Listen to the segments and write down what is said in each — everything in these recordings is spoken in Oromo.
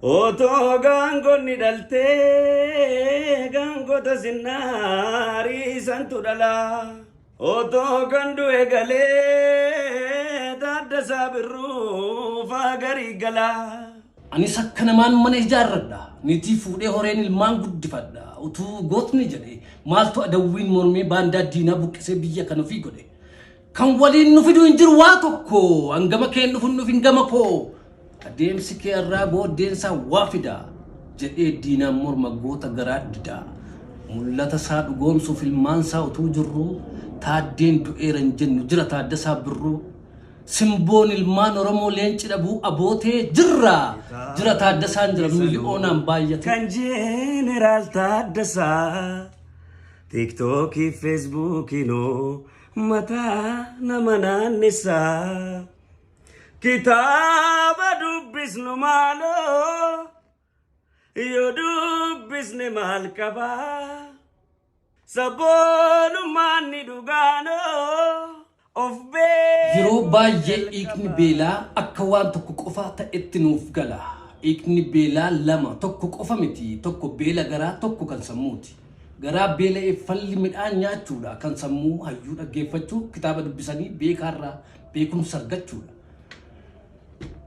Otoo gaangonni dhaltee gaangota sinnaarii santu dhalaa. Otoo gandu eegalee Taaddasaa Birruu garii galaa. Anis akka namaan mana ijaarradha. Niitii fuudhee horeen ilmaan guddifadha. Utuu gootni jedhe maaltu adawwiin mormee baandaa diinaa buqqisee biyya kana ofii godhe. Kan waliin nu fiduu hin jiru waa tokko. Hangama keen dhufu nuuf hin gama koo. Adeemsi kee irraa booddeensaa waa fida. Jedhee diinaan morma goota garaa dida. Mul'ata isaa dhugoomsuuf ilmaan isaa utuu jirru Taaddeen du'eera hin jennu jira Taaddasaa Birruu. Simboon ilmaan Oromoo leenci dhabuu abootee jirra. Jira Taaddasaan jira miliyoonaan baay'ate. Kan Jeneraal Taaddasaa TikTokii Feesbuukiinoo mataa nama naannisaa. Kitaaba dubbisnu maaloo yoo dubbisne maal qabaa. Sabboonummaan ni dhugaanoo of bee. Yeroo baay'ee dhiigni beelaa akka waan tokko qofa ta'etti nuuf gala. Dhiigni beelaa lama tokko qofa miti. Tokko beela garaa tokko kan sammuuti. Garaa beela'ee falli midhaan nyaachuudha. Kan sammuu hayyuu dhaggeeffachuu kitaaba dubbisanii beekaarraa beekumsa argachuudha.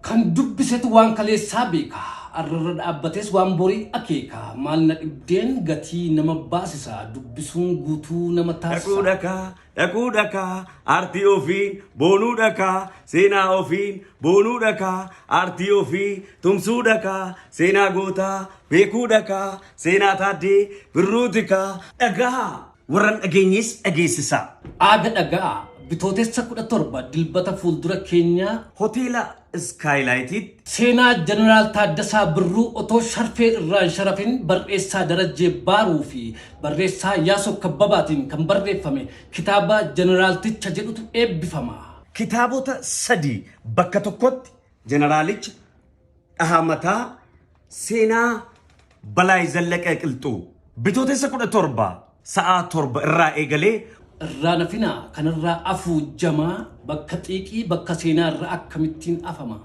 Kan dubbisetu waan kaleessaa beeka. Arrarra dhaabbates waan borii akeeka. Maal na dhibdeen gatii nama baasisa. Dubbisuun guutuu nama taasisa. Dhaquu dhakaa aartii ofiin boonuu dhakaa seenaa ofiin boonuu dhakaa aartii ofii tumsuu dhakaa seenaa gootaa beekuu dhakaa seenaa Taaddee Birruutikaa dhagaa warran dhageenyis dhageessisa. Aaga dhagaa bitootessa 17 dilbata fuuldura keenya hoteela Skylightit seenaa Jeneraal Taaddasaa Birruu otoo sharfee irraan sharafin barreessaa Darajjee Baaruu fi barreessaa Yaasoo Kabbabaatiin kan barreeffame kitaaba Jeneraalticha jedhutu eebbifama. Kitaabota 3 bakka tokkotti Jeneraalicha Ahamataa seenaa Balaay Zallaqee Qilxuu bitootessa 17 sa'a 7 irraa eegalee Irraa nafina kan irraa afuu jamaa bakka xiiqii bakka seenaa irraa akkamittiin afama.